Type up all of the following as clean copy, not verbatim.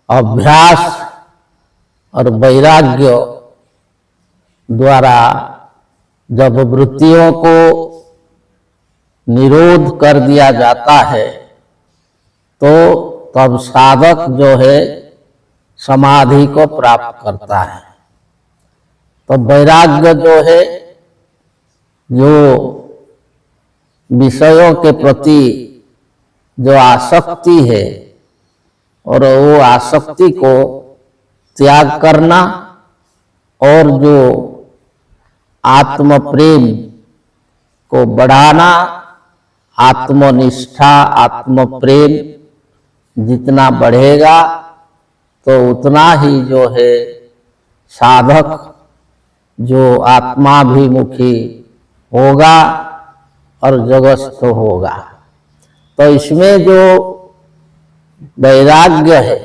अभ्यास और वैराग्य द्वारा जब वृत्तियों को निरोध कर दिया जाता है तो तब साधक जो है समाधि को प्राप्त करता है। तो वैराग्य जो है, जो विषयों के प्रति जो आसक्ति है और वो आसक्ति को त्याग करना और जो आत्म प्रेम को बढ़ाना, आत्मनिष्ठा, आत्म प्रेम जितना बढ़ेगा तो उतना ही जो है साधक जो आत्माभिमुखी होगा और जगस्थ होगा। तो इसमें जो वैराग्य है,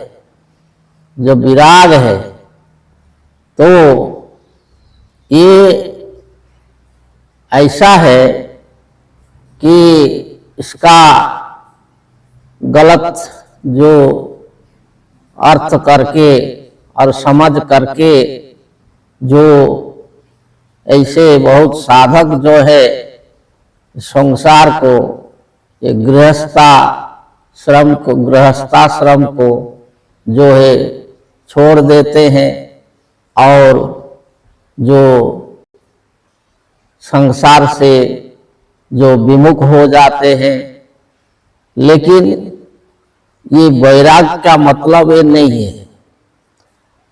जो विराग है, तो ये ऐसा है कि इसका गलत जो अर्थ करके और समझ करके जो ऐसे बहुत साधक जो है संसार को, ये गृहस्थाश्रम को जो है छोड़ देते हैं और जो संसार से जो विमुख हो जाते हैं। लेकिन ये वैराग का मतलब ये नहीं है।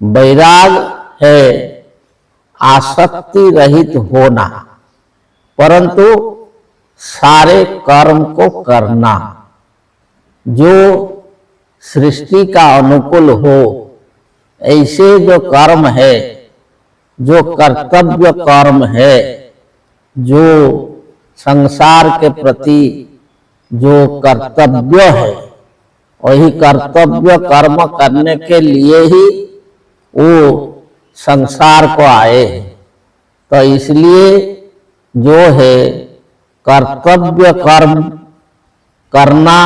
वैराग है आसक्ति रहित होना, परंतु सारे कर्म को करना जो सृष्टि का अनुकूल हो, ऐसे जो कर्म है, जो कर्तव्य कर्म है, जो संसार के प्रति जो कर्तव्य है, वही कर्तव्य कर्म करने के लिए ही वो संसार को आए हैं। तो इसलिए जो है कर्तव्य कर्म करना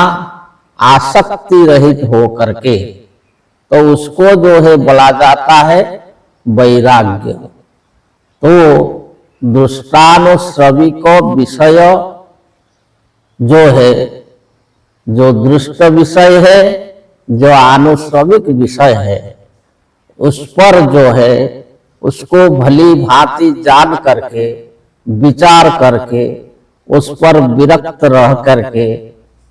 आसक्ति रहित हो करके, तो उसको जो है बोला जाता है वैराग्य। तो दृष्टानुश्रविको विषय जो है, जो दृष्ट विषय है, जो आनुश्रविक विषय है, उस पर जो है उसको भली भांति जान करके, विचार करके, उस पर विरक्त रह करके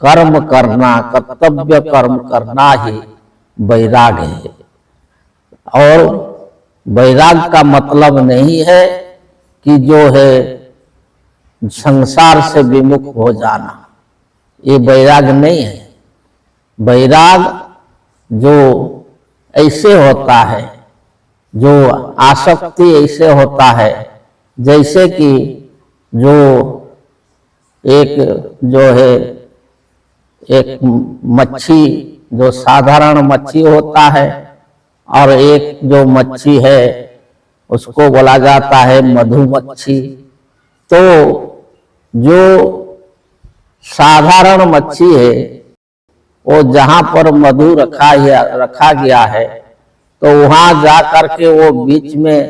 कर्म करना, कर्तव्य कर्म करना ही वैराग है। और वैराग का मतलब नहीं है कि जो है संसार से विमुख हो जाना, ये वैराग नहीं है। वैराग जो ऐसे होता है, जो आसक्ति ऐसे होता है, जैसे कि जो एक जो है एक मच्छी, जो साधारण मच्छी होता है, और एक जो मच्छी है उसको बोला जाता है मधुमक्खी। तो जो साधारण मच्छी है वो जहाँ पर मधु रखा गया है तो वहाँ जा करके वो बीच में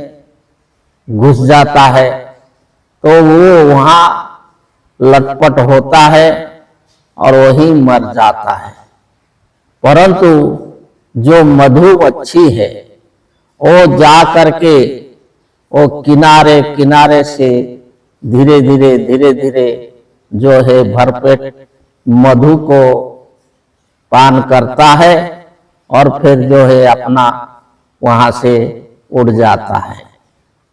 घुस जाता है, तो वो वहाँ लटपट होता है और वही मर जाता है। परंतु जो मधुमक्खी है वो जा करके वो किनारे किनारे से धीरे धीरे जो है भरपेट मधु को पान करता है और फिर जो है अपना वहां से उड़ जाता है।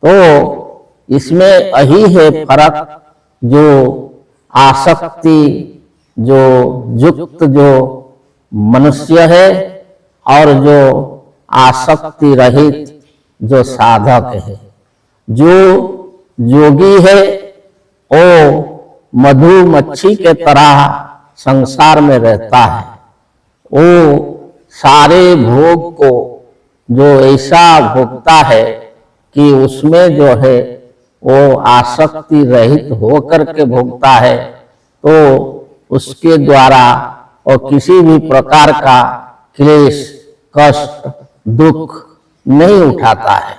तो इसमें यही है फर्क, जो आसक्ति जो युक्त जो मनुष्य है और जो आसक्ति रहित जो साधक है। जो योगी है वो मधुमक्खी के तरह संसार में रहता है। वो सारे भोग को जो ऐसा भोगता है कि उसमें जो है वो आसक्ति रहित होकर के भोगता है, तो उसके द्वारा और किसी भी प्रकार का क्लेश, कष्ट, दुख नहीं उठाता है।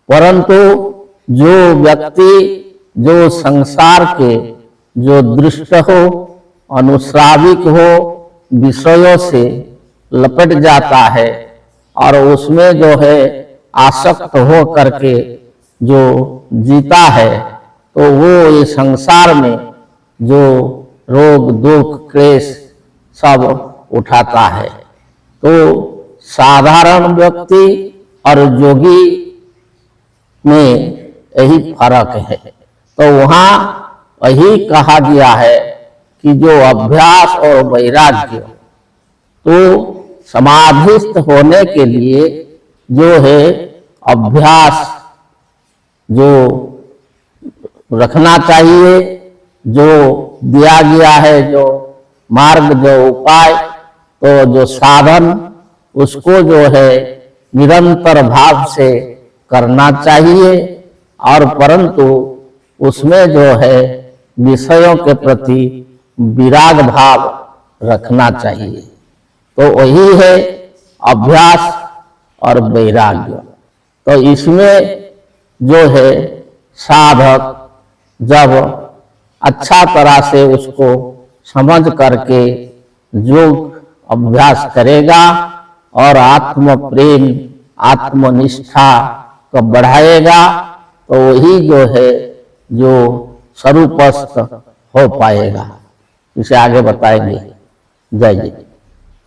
परंतु जो व्यक्ति जो संसार के जो दृष्ट हो, अनुश्राविक हो, विषयों से लपट जाता है और उसमें जो है आसक्त हो करके जो जीता है, तो वो ये संसार में जो रोग, दुख, क्लेश सब उठाता है। तो साधारण व्यक्ति और योगी में यही फर्क है। तो वहाँ यही कहा गया है कि जो अभ्यास और वैराग्य, तो समाधिस्थ होने के लिए जो है अभ्यास जो रखना चाहिए, जो दिया गया है, जो मार्ग, जो उपाय, तो जो साधन, उसको जो है निरंतर भाव से करना चाहिए। और परंतु उसमें जो है विषयों के प्रति विराग भाव रखना चाहिए। तो वही है अभ्यास और वैराग्य। तो इसमें जो है साधक जब अच्छा तरह से उसको समझ करके योग अभ्यास करेगा और आत्म प्रेम, आत्मनिष्ठा को बढ़ाएगा, तो वही जो है जो स्वरूपस्थ हो पाएगा। इसे आगे बताएंगे। जय जय।